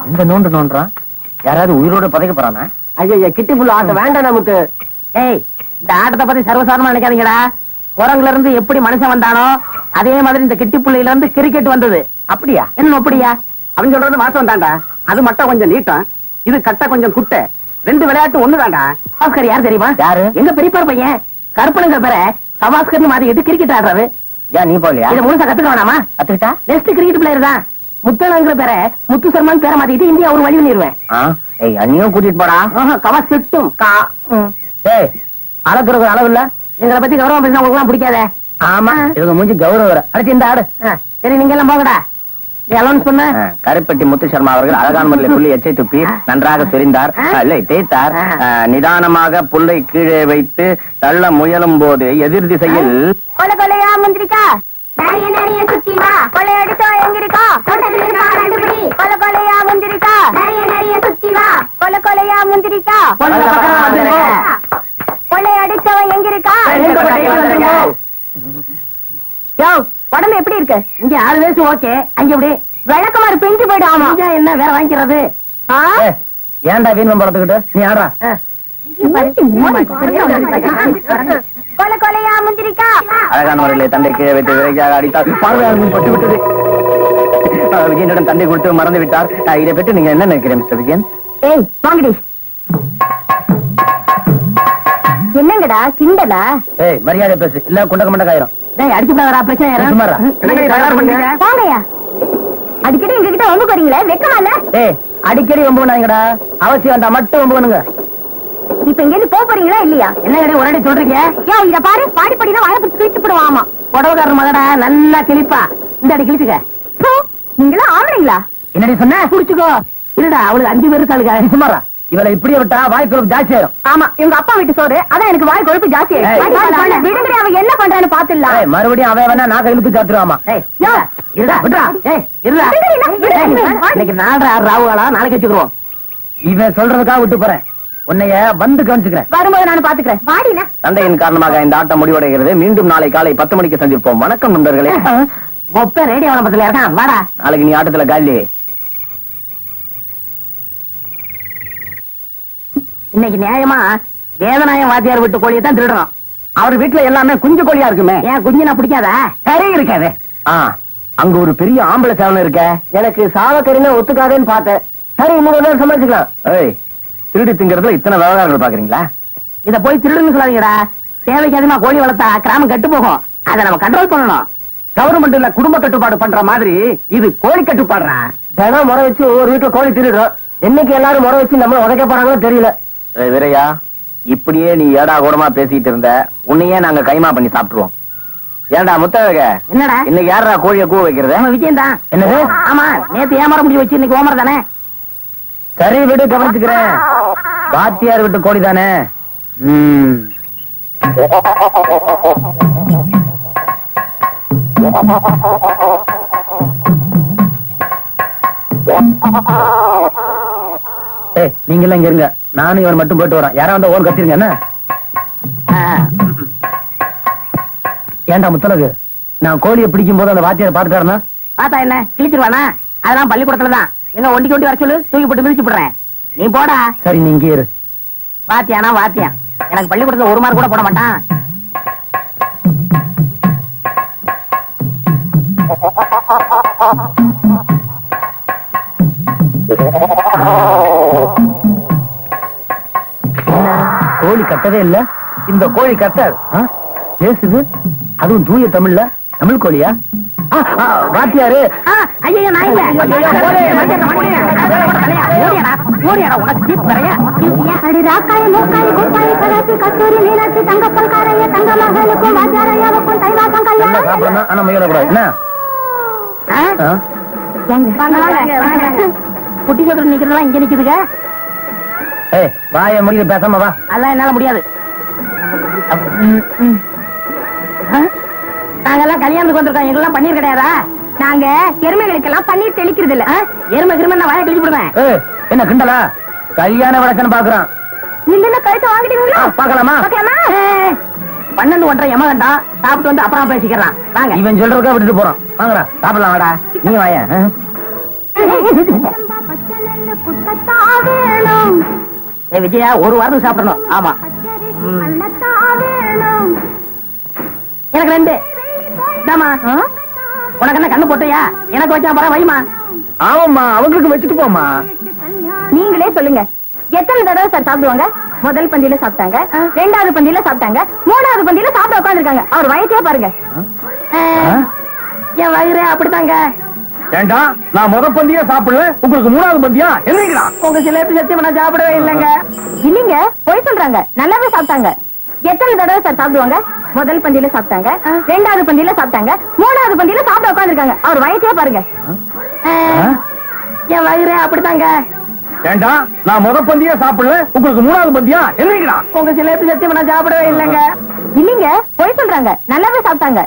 இந்த நோண்டு நோண்டுறான். யாராவது உயிரோட பதைக்க போறானா? ஐயா கிட்டி புள்ள ஆட்டம் வேண்டாம் நமக்கு. ஏய், இந்த ஆட்டத்தை பத்தி சர்வசாதாரணமா நினைக்காதீங்கடா. குரங்குல இருந்து எப்படி மனுஷன் வந்தானோ அதே மாதிரி இந்த கிட்டி புள்ளையில இருந்து கிரிக்கெட் வந்தது. அப்படியா? என்ன அப்படியா? அவன் சொல்றது வாசம் தாண்டா. அது மட்டும் கொஞ்சம் நீட்டம், இது கட்ட கொஞ்சம் குட்டை. ரெண்டு விளையாட்டு ஒண்ணுதான்டா. கவாஸ்கர் யார் தெரியுமா? யாரு? எங்க பெரியப்பார் பையன் கருப்பனுங்கிற பேரை கவாஸ்கர் மாத்திக்கிட்டு கிரிக்கெட் ஆடுறாரு. ஏன் நீ போலியா? இதை முழுசா கத்துக்க வேணாமா? கத்துக்கிட்டா நெக்ஸ்ட் கிரிக்கெட் பிளேயர் தான். முத்தனங்கிற பேரை முத்து சர்மான் பேரை மாத்திக்கிட்டு இந்தியா ஒரு வழி பண்ணிடுவேன். அண்ணியும் கூட்டிட்டு போடா. கவாஸ் திட்டும். ஏய், அளக்குறது அளவு இல்ல. எங்களை பத்தி கௌரவம் பேசினா உங்களுக்கு எல்லாம் பிடிக்காத. ஆமா, இவங்க மூஞ்சி கௌரவம் வர. அடுத்து இந்த ஆடு. சரி, நீங்க எல்லாம் போகடா. நீ அலௌன்ஸ் பண்ண. கருப்பட்டி முத்து சர்மா அவர்கள் அழகான முறையில் புள்ளி எச்சை துப்பி நன்றாக சொரிந்தார், இல்லை தேய்த்தார். நிதானமாக புல்லை கீழே வைத்து தள்ள முயலும் போது எதிர் திசையில் கொலை கொலையா முந்திரிக்கா நிறைய நிறைய சுத்தி வா கொலை அடிச்சா எங்க இருக்கா கொலை கொலையா முந்திரிக்கா நிறைய நிறைய சுத்தி வா கொலை கொலையா முந்திரிக்கா கொலை அடிச்சவன் எங்க இருக்கா? உடம்பு எப்படி இருக்கு? இங்க 6 வயசு ஓகே. அங்க எப்படி விளக்கமாறு பிஞ்சு போயிடும். ஆமா, என்ன வேற வாங்கிக்கிறது? ஏன்டா வீண் படத்துக்கிட்டு நீ ஆடுறா? கொலை கொலையா முந்திரிக்கா அழகான முறையிலே தந்தை கீழே வைத்து விரைவாக அடித்தார். பார்வையாளர்கள் பட்டு விட்டது. விஜயனிடம் தந்தை கொடுத்து மறந்து விட்டார். இதை பற்றி நீங்க என்ன நினைக்கிறீங்க மிஸ்டர் விஜயன்? ஏய் வாங்கடி. என்னங்கடா கிண்டலா? ஏய், மரியாதை பேசு, இல்ல குண்டக்க மண்டக்காயிரும். அடிச்சு பிரச்சனை. வாங்கய்யா, அடிக்கடி எங்க கிட்ட வம்பு போறீங்களே, வெக்கமா இல்ல? ஏய், அடிக்கடி வம்பு பண்ணாங்கடா. அவசியம் வந்தா மட்டும் வம்பு பண்ணுங்க. இப்ப இங்க இருந்து போறீங்களா இல்லையா? என்ன கடை ஒரு அடி சொல்றீங்க? யோ, இத பாரு, பாடி படிதான் வாழை பிடிச்சு கிழிச்சு போடுவாமா. புடவைக்காரர் மகடா, நல்லா கிழிப்பா. இந்த அடி கிழிச்சுக்க. நீங்களா ஆம்பளைங்களா? என்னடி சொன்ன? குடிச்சுக்கோ. இல்லடா, அவளுக்கு 5 பேர் இருக்காளுங்க. சும்மாரா, இவளை இப்படியே விட்டா வாய் கொழுப்பு ஜாஸ்தி ஆயிரும். ஆமா, இவங்க அப்பா வீட்டு சோறு, அதான் எனக்கு வாய் கொழுப்பு ஜாஸ்தி ஆயிடும். விடுங்கடி, அவன் என்ன பண்றான்னு பாத்துடலாம். மறுபடியும் அவன் வேணா நாக்க இழுத்து சாத்துருவாமா. இன்னைக்கு 4 ராவுகளா, நாளைக்கு வச்சுக்கிறோம். இவன் சொல்றதுக்காக விட்டு போறேன். உன்னைய வந்து கவனிச்சுக்கிறேன். வரும்போது நான் பாத்துக்கிறேன். வாடினா சண்டையின் காரணமாக இந்த ஆட்டம் முடிவடைகிறது. மீண்டும் நாளை காலை 10 மணிக்கு சந்திப்போம். வணக்கம் நண்பர்களே. ஒப்ப ரேடியோ விளம்பரத்துல இருக்கான். வாடா, நாளைக்கு நீ ஆட்டத்துல காலி. இன்னைக்கு நியாயமா வேதநாயகம் வாத்தியார் விட்டு கோழியை தான் திருடுறோம். அவர் வீட்டுல எல்லாமே குஞ்சு கோழியா இருக்குமே. ஏன் குஞ்சு நான் பிடிக்காதா? கறி இருக்காது. அங்க ஒரு பெரிய ஆம்பளை சேவல் இருக்க. எனக்கு சாவக்கறினா ஒத்துக்காதேன்னு பார்த்தேன். சரி, இன்னொரு சமாளிச்சுக்கலாம். ஏய், திருடி திங்கிறதுல இத்தனை விவகாரங்கள் பாக்குறீங்களா? இத போய் திருடுன்னு சொல்லாதீங்கடா. தேவைக்கு அதிகமா கோழி வளர்த்தா கிராமம் கெட்டு போகும். அதை நம்ம கண்ட்ரோல் பண்ணணும். கவர்மெண்ட்ல குடும்ப கட்டுப்பாடு பண்ற மாதிரி இது கோழி கட்டுப்பாடுறா. தினம் முறை வச்சு ஒவ்வொரு வீட்டுல கோழி திருடுறோம். என்னைக்கு எல்லாரும் முறை வச்சு நம்ம உதைக்க போறாங்களோ தெரியல. வீரையா, இப்படியே நீ ஏடா கூடமா பேசிட்டு இருந்த, உன்னையே நாங்க கைமா பண்ணி சாப்பிட்டுருவோம். ஏன்டா முத்தழக, என்னடா இன்னைக்கு யாரா கோழிய கூவ வைக்கிறது? விஜயம் தான். என்னது? ஆமா, நேத்து ஏமாற முடிவு வச்சு இன்னைக்கு ஓமர் தானே. சரி விடு, கவனிச்சுக்கிறேன். வாத்தியார் விட்டு கோழி தானே. நீங்க எல்லாம் இங்க இருங்க, நானும் இவன் மட்டும் போயிட்டு வரேன். யாரா வந்தா ஓன் கத்திருங்க. என்ன ஏன்டா முத்தலகு, நான் கோழியை பிடிக்கும் போது அந்த வாத்தியார் பாத்துட்டாருன்னா பார்த்தா என்ன கிழிச்சிருவானா? அதெல்லாம் பள்ளிக்கூடத்துலதான். எங்க ஒண்டி கொண்டு வர சொல்லு, தூக்கி போட்டு மிதிச்சு போடுறேன். நீ போடா. சரி, நீ இங்கே இரு. வாத்தியானா வாத்தியான், எனக்கு பள்ளிக்கூடத்துல 1 மார்க் கூட போட மாட்டான். கோழி கட்டதே இல்ல. இந்த கோழி கட்டாது பேசுது, அதுவும் தூய தமிழ்ல. தமிழ் கோழியா? வாத்தியாரு. ஐயா, நான் இல்ல. அடி ராக்காய மூக்காய குப்பாய கராச்சி கஸ்தூரி மீனாட்சி தங்கப்பல் காரைய தங்க மகளுக்கும் வாஜாரையாவுக்கும் தைவாசம் கல்யாணம். சாப்பிடணும், ஆனா முயலக்கூடாது. என்ன குட்டி சொல்ற நிக்கிறதெல்லாம் இங்க நிக்குதுங்க. வாய முடிவு பேசாம வா. அதெல்லாம் என்னால முடியாது. நாங்கெல்லாம் கல்யாணத்துக்கு வந்திருக்கோம். எங்கெல்லாம் பன்னீர் கிடையாதா? நாங்க எருமைகளுக்கெல்லாம் பன்னீர் தெளிக்கிறது இல்ல. எருமை கிரும நான் வாயை கிழிச்சு விடுவேன். என்ன கிண்டலா? கல்யாண வழக்கன்னு பாக்குறான். இல்லன்னா கழுத்தை வாங்கிடுவீங்களா? பாக்கலாமா? 12 1:30 எமகண்டா சாப்பிட்டு வந்து அப்புறம் பேசிக்கிறான். வாங்க. இவன் சொல்றதுக்கா விட்டுட்டு போறான். வாங்கடா, சாப்பிடலாம். வாடா, நீ வாய. விஜயா ஒரு வாரம் சாப்பிடணும். ஆமா எனக்கு 2. உனக்கு என்ன கண்ணு போட்டியா? எனக்கு வச்சா பரவ வைமா. ஆமாம்மா, அவங்களுக்கு வச்சுட்டு போமா. நீங்களே சொல்லுங்க, எத்தனை தடவை சார் சாப்பிடுவாங்க? முதல் பந்தியில சாப்பிட்டாங்க, 2வது பந்தியில சாப்பிட்டாங்க, 3வது பந்தியில சாப்பிட உட்காந்துருக்காங்க. அவர் வயசே பாருங்க. என் வயிறு அப்படித்தாங்க. ஏண்டா, நான் முதல் பந்தியா சாப்பிடல, உங்களுக்கு 3வது பந்தியா? என்னங்களா உங்க சிலேபி சத்தியம் நான் சாப்பிடவே இல்லைங்க. இல்லீங்க, போய் சொல்றாங்க. நல்லாவே சாப்பிட்டாங்க. எத்தனை தடவை சார் சாப்பிடுவாங்க? முதல் பந்தியில சாப்பிட்டாங்க, 2வது பந்தியில சாப்பிட்டாங்க, 3வது பந்தியில சாப்பிட உட்காந்துருக்காங்க. அவர் வயசே பாருங்க. என் வயிறு அப்படித்தாங்க. ஏண்டா, நான் முதல் பந்தியா சாப்பிடல, உங்களுக்கு 3வது பந்தியா? என்னங்களா உங்க சிலேபி சத்தியம் நான் சாப்பிடவே இல்லைங்க. இல்லீங்க, போய் சொல்றாங்க. நல்லாவே சாப்பிட்டாங்க.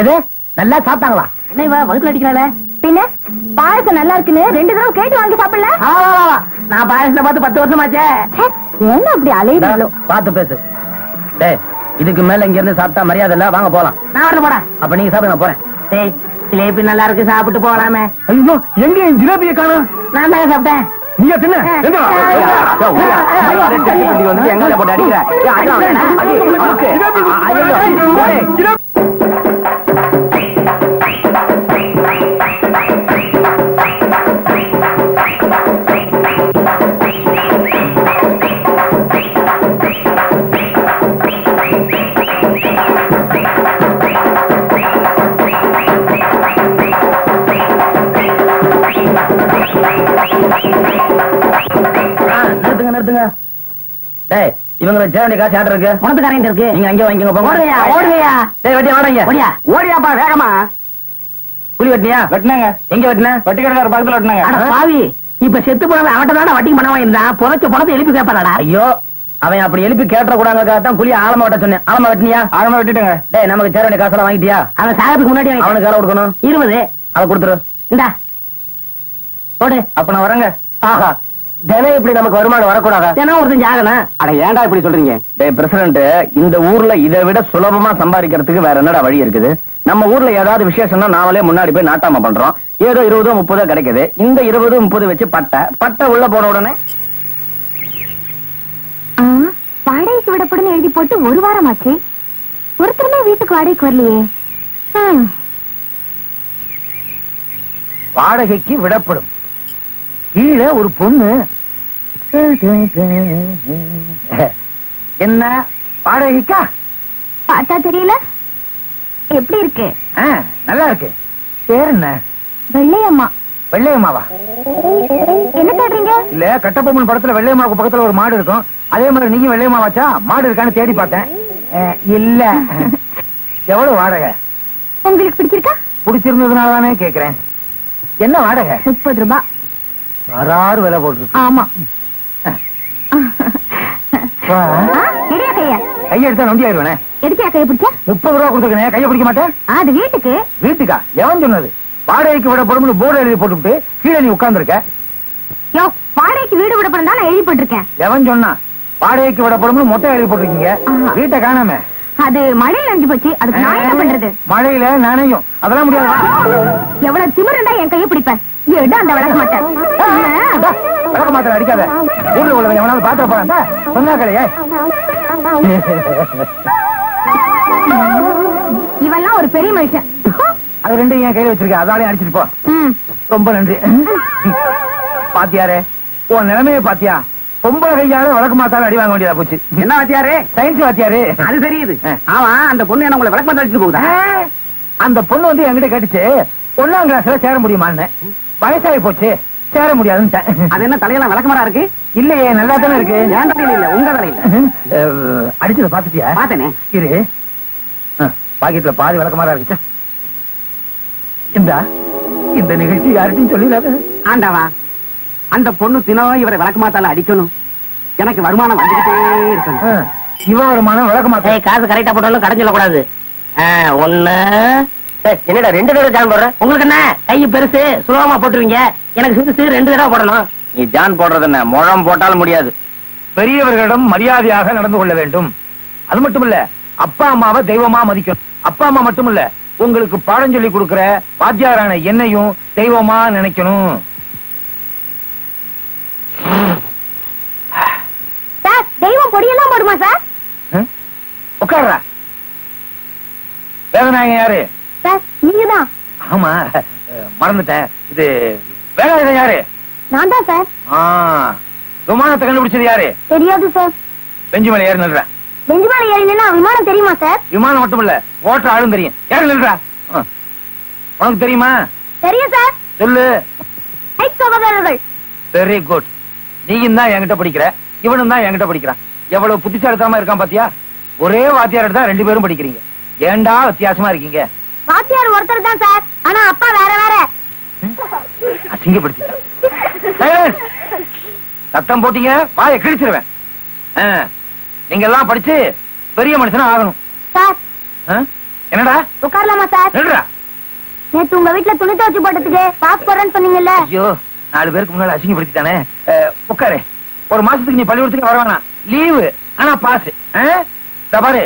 எது நல்லா சாப்பிட்டாங்களா? என்ன இவ வகுத்துல அடிக்கிறாளே? பின்ன பாயசம் நல்லா இருக்குன்னு 2 தடவை கேட்டு வாங்கி சாப்பிடல? நான் பாயசத்தை பார்த்து 10 வருஷமாச்சே. என்ன அப்படி அலையுறீங்களோ? பாத்து பேசு. டேய், இதுக்கு மேல இங்க இருந்து சாப்பிட்டா மரியாதை இல்ல, வாங்க போலாம். நான் வரல போடா. அப்ப நீங்க சாப்பிட, நான் போறேன். டேய், ஜிலேபி நல்லா இருக்கு, சாப்பிட்டு போகலாமே. ஐயோ, எங்க என் ஜிலேபியை காணோம்? நான் தான் சாப்பிட்டேன். நீங்க தின்ன எங்க வா? வந்து எங்க போட்டு அடிக்கிற? நிறுத்துங்க. டேய், இவங்க சேர வேண்டிய காசு யார்ட்ட இருக்கு? உனத்துக்காரங்க இருக்கு. நீங்க அங்கே வாங்கிக்கோங்க, போங்க. ஓடுங்கயா, ஓடுங்கயா. டேய், வெட்டியா வாடங்க. ஓடியா. ஓடியாப்பா வேகமா. புலி வெட்டியா? வெட்டினாங்க. எங்க வெட்டின? வட்டி கடைக்கார பக்கத்துல வெட்டினாங்க. அட பாவி, இப்ப செத்து போனவன் அவன்கிட்ட தானே வட்டிக்கு பணம் வாங்கியிருந்தான். புதைச்ச பணத்தை எழுப்பி கேட்பாடா. ஐயோ, அவன் அப்படி எழுப்பி கேட்ட கூடாதுக்காகத்தான் குழி ஆழமா வெட்ட சொன்னேன். ஆழமா வெட்டினியா? ஆழமா வெட்டிட்டுங்க. டேய், நமக்கு சேர வேண்டிய காசெல்லாம் வாங்கிட்டியா? அவன் சாகத்துக்கு முன்னாடி அவனுக்கு வேலை கொடுக்கணும். 20. அதை கொடுத்துரு. இந்தா போடு. அப்ப நான் வரேங்க. ஆஹா, தினம் இப்படி நமக்கு வருமானம் வரக்கூடாதா? தினம் ஒருத்தன் ஜாகணும். அட ஏன்டா இப்படி சொல்றீங்க? டேய் பிரசிடண்ட், இந்த ஊர்ல இதை விட சுலபமா சம்பாதிக்கிறதுக்கு வேற என்னடா வழி இருக்குது? நம்ம ஊர்ல ஏதாவது விசேஷம்னா நாமளே முன்னாடி போய் நாட்டாம பண்றோம். ஏதோ 20 30 கிடைக்குது. இந்த 20 30 வச்சு பட்டை உள்ள போன உடனே வாடகைக்கு விடப்படும் எழுதி போட்டு 1 வாரம் ஆச்சு. ஒருத்தருமே வீட்டுக்கு வாடகைக்கு வரலையே. வாடகைக்கு விடப்படும். கீழே ஒரு பொண்ணு. என்ன வாடகைக்கா? பார்த்தா தெரியல. எப்படி இருக்கு? நல்லா இருக்கு. பேர் என்ன? வெள்ளையம்மா. வெள்ளையம்மாவா? என்ன தேடுறீங்க? இல்ல, கட்டபொம்மன் படத்துல வெள்ளையம்மாவுக்கு பக்கத்துல ஒரு மாடு இருக்கும். அதே மாதிரி நீங்க வெள்ளையம்மா வச்சா மாடு இருக்கான்னு தேடி பார்த்தேன். இல்ல. எவ்வளவு வாடகை? உங்களுக்கு பிடிச்சிருக்கா? பிடிச்சிருந்ததுனால தானே கேக்குறேன். என்ன வாடகை? 30 ரூபாய். வராறு விலை போட்டு. ஆமா. கையை எடுத்தா நொண்டி ஆயிருவேனே. எதுக்கா கையை பிடிச்ச? 30 ரூபா கொடுத்துருக்கேன். கையை பிடிக்க மாட்டேன். அது வீட்டுக்கு. வீட்டுக்கா? எவன் சொன்னது? வாடகைக்கு விடப்படும் போர்டு எழுதி போட்டுவிட்டு கீழே நீ உட்கார்ந்து இருக்க. வாடகைக்கு வீடு விடப்படும் தான் எழுதி போட்டிருக்கேன். எவன் சொன்னா? வாடகைக்கு விடப்படும் மொத்தம் எழுதி போட்டிருக்கீங்க. வீட்டை காணாம. அது மழையில நனைஞ்சு போச்சு. அதுக்கு நான் என்ன பண்றது? மழையில நனையும், அதெல்லாம் முடியாது. எவ்வளவு திமிருண்டா என் கையை பிடிப்பேன். எடு அந்த விளக்க மாட்டேன். விளக்க மாத்திரம் அடிக்காத. ஊர்ல உள்ளவங்க எவனாவது பாத்திர போறான்டா சொன்னா கலையே. இவெல்லாம் ஒரு பெரிய மனுஷன். அது 2 என் கையில வச்சிருக்கேன். அதாலே அடிச்சிட்டு போ. ரொம்ப நன்றி. பாத்தியாரே, உன் நிலைமையை பாத்தியா? பொம்பளை கையால விளக்கு மாத்தால அடி வாங்க வேண்டியதா போச்சு. என்ன வாத்தியாரே? சயின்ஸ் வாத்தியாரு. அது தெரியுது. ஆமா, அந்த பொண்ணு என்ன உங்களை விளக்கு மாத்த அடிச்சுட்டு போகுதா? அந்த பொண்ணு வந்து என்கிட்ட கேட்டுச்சு 1ஆம் கிளாஸ்ல சேர முடியுமான்னு. வயசாகி போச்சு, சேர முடியாதுன்னு. அது என்ன தலையெல்லாம் விளக்கமாரா இருக்கு? இல்லையே, நல்லா தானே இருக்கு. என் தலையில இல்ல, உங்க தலையில. அடிச்சத பாத்துட்டியா? பாத்தனே. இரு, பாக்கெட்ல பாதி விளக்கமாரா இருக்கு. இந்த நிகழ்ச்சி யார்கிட்டையும் சொல்லிடாத. ஆண்டவா, அந்த பொண்ணு தினம் இவரை விளக்கு மாத்தால அடிக்கணும். எனக்கு வருமானம் வந்துகிட்டே இருக்கணும். இவ வருமானம் விளக்க மாத்தேன். காசு கரெக்டா போட்டாலும் கடைஞ்சிட கூடாது. 1 என்னடா 2 தடவை ஜான் போடுற? உங்களுக்கு என்ன கை பெருசு, சுலபமா போட்டுருவீங்க. எனக்கு சிறுசு 2 தடவை போடணும். நீ ஜான் போடுறது என்ன? முழம் போட்டாலும் முடியாது. பெரியவர்களிடம் மரியாதையாக நடந்து கொள்ள வேண்டும். அது மட்டும் இல்ல, அப்பா அம்மாவை தெய்வமா மதிக்கணும். அப்பா அம்மா மட்டும் இல்ல, உங்களுக்கு பாடம் சொல்லி கொடுக்கிற வாத்தியாரான என்னையும் தெய்வமா நினைக்கணும். உட்கார்றா. வேதநாயகம் யாரு? சார் நீங்கதான். ஆமா, மறந்துட்டேன். இது வேதநாயகம் யாரு? நான் தான் சார். விமானத்தை கண்டுபிடிச்சது யாரு? தெரியாது சார். பெஞ்சு மேல ஏறி நில்ற. பெஞ்சு மேல ஏறினா விமானம் தெரியுமா சார்? விமானம் மட்டும் இல்ல, ஓட்டுற ஆளும் தெரியும். ஏறி நில்றா. உனக்கு தெரியுமா? தெரியும் சார். சொல்லு. சகோதரர்கள். Very good. நீயும் தான் என்கிட்ட படிக்கிற, இவனும் தான் என்கிட்ட படிக்கிறான். எவ்வளவு புத்திசாலித்தனமா இருக்கான் பாத்தியா? ஒரே வாத்தியார் தான் 2 பேரும் படிக்கிறீங்க. ஏண்டா வித்தியாசமா இருக்கீங்க? வாத்தியார் ஒருத்தர் தான் சார், ஆனா அப்பா வேற வேற. அசிங்கப்படுத்தி சத்தம் போட்டீங்க வாயை கிழிச்சிருவேன். நீங்க எல்லாம் படிச்சு பெரிய மனுஷனா ஆகணும். சார் என்னடா? உட்காரலாமா சார்? நில்றா. நேத்து உங்க வீட்டுல துணி துவச்சு போட்டதுக்கு பாஸ் போறேன்னு சொன்னீங்கல்ல. ஐயோ, 4 பேருக்கு முன்னால அசிங்கப்படுத்திட்டானே. உட்காரு. ஒரு மாசத்துக்கு நீ பள்ளிக்கூடத்துக்கு வர வேணாம், லீவு. ஆனா பாஸ். பாரு,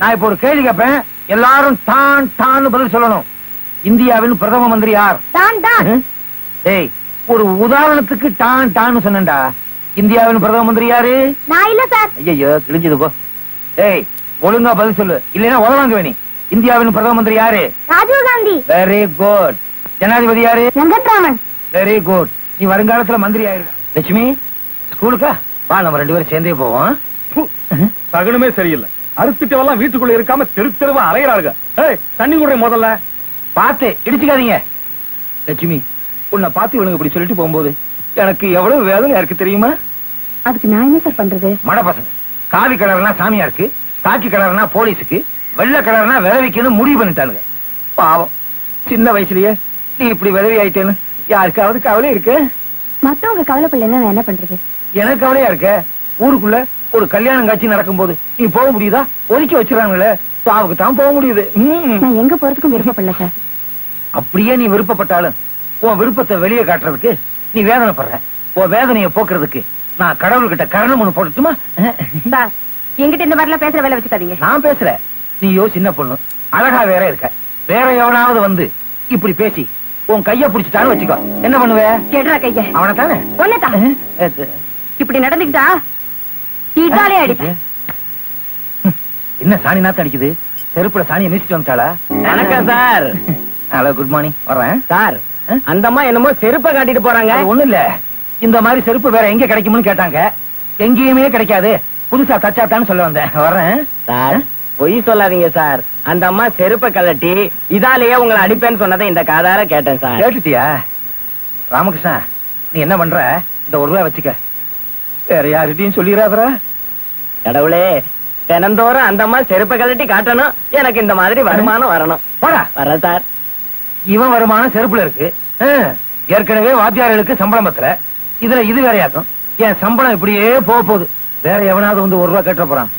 நான் இப்ப ஒரு கேள்வி கேட்பேன், எல்லாரும் டான் டான்னு பதில் சொல்லணும். இந்தியாவின் பிரதம மந்திரி யார்? தான் தான். டேய், ஒரு உதாரணத்துக்கு டான் டான்னு சொன்னேன்டா. இந்தியாவின் பிரதம மந்திரி யாரு? நான் இல்ல சார். ஐயோ, கிழிஞ்சது போ. டேய், ஒழுங்கா பதில் சொல்லு, இல்லைன்னா உதவாங்க வேணி. இந்தியாவின் பிரதம மந்திரி யாரு? ராஜீவ் காந்தி. Very good. ஜனாதிபதி யாரு? வெங்கட்ராமன். Very good. நீ வருங்காலத்துல மந்திரி ஆயிருக்க. லட்சுமி, ஸ்கூலுக்கா வா, நம்ம 2 பேரும் சேர்ந்தே போவோம். சகுனமே சரியில்லை. அறுத்துட்டவெல்லாம் வீட்டுக்குள்ள இருக்காம தெரு தெருவா அலையிறாங்க. தண்ணி கூட முதல்ல பார்த்து இடிச்சுக்காதீங்க. லட்சுமி, உன்னை பார்த்து இவனுங்க இப்படி சொல்லிட்டு போகும்போது எனக்கு எவ்வளவு வேதனையா இருக்கு தெரியுமா? அதுக்கு நான் என்ன சார் பண்றது? மட பசங்க காவி கலர்னா சாமியா இருக்கு, காக்கி கலர்னா போலீஸுக்கு, வெள்ளை கலர்னா விதவிக்குன்னு முடிவு பண்ணிட்டானுங்க. பாவம், சின்ன வயசுலயே நீ இப்படி விதவி ஆயிட்டேன்னு யாருக்காவது கவலை இருக்கு? மத்தவங்க கவலைப்படலன்னா நான் என்ன பண்றது? எனக்கு கவலையா இருக்க. ஊருக்குள்ள ஒரு கல்யாணம் காட்சி நடக்கும் போது நீ போக முடியுதா? ஒதுக்கி வச்சிடறாங்களே, சாவுக்கு தான் போக முடியுது. நான் எங்க போறதுக்கும் விருப்பப்படல சார். அப்படியே நீ விருப்பப்பட்டாலும் உன் விருப்பத்தை வெளியே காட்டுறதுக்கு நீ வேதனைப்படுற. உன் வேதனையை போக்குறதுக்கு நான் கடவுள்கிட்ட கரணம் ஒண்ணு போட்டுட்டுமா? என்கிட்ட இந்த மாதிரிலாம் பேசுற வேலை வச்சுக்காதீங்க. நான் பேசுற, நீயோ சின்ன பொண்ணு, அழகா வேற இருக்க. வேற எவனாவது வந்து இப்படி பேசி உன் கைய பிடிச்சிட்டான்னு வச்சுக்கோ, என்ன பண்ணுவ? கெடுறா கைய. அவனை தானே? ஒன்னதான் இப்படி நடந்துக்கிட்டா இதாலே அடிப்பேன். என்ன சாணி நாத்து அடிக்குது? செருப்புல சாணியை மிதிச்சிட்டு வந்துட்டாளா? வணக்கம் சார். Hello, good morning. வர்றேன் சார். அந்த அம்மா என்னமோ செருப்பை காட்டிட்டு போறாங்க. ஒண்ணு இல்ல, இந்த மாதிரி செருப்பு வேற எங்க கிடைக்கும்னு கேட்டாங்க. எங்கேயுமே கிடைக்காது, புதுசா தச்சாத்தான்னு சொல்ல வந்தேன். வர்றேன் சார். பொய் சொல்லாதீங்க சார். அந்த அம்மா செருப்பை கலட்டி இதாலேயே உங்களை அடிப்பேன்னு சொன்னதை இந்த காதார கேட்டேன் சார். கேட்டுட்டியா? ராமகிருஷ்ணா, நீ என்ன பண்ற? இந்த 1 ரூபாய் வச்சுக்க, வேற யார்கிட்டயும் சொல்லிடாதரா. கடவுளே, தினந்தோறும் அந்த அம்மா செருப்பை கலட்டி காட்டணும், எனக்கு இந்த மாதிரி வருமானம் வரணும். போடா. வர சார். இவன் வருமானம் செருப்புல இருக்கு. ஏற்கனவே வாத்தியார்களுக்கு சம்பளம் பத்தல, இதுல இது வேறையாக்கும். என் சம்பளம் இப்படியே போக போகுது. வேற எவனாவது வந்து 1 ரூபாய் கேட்ட போறான்.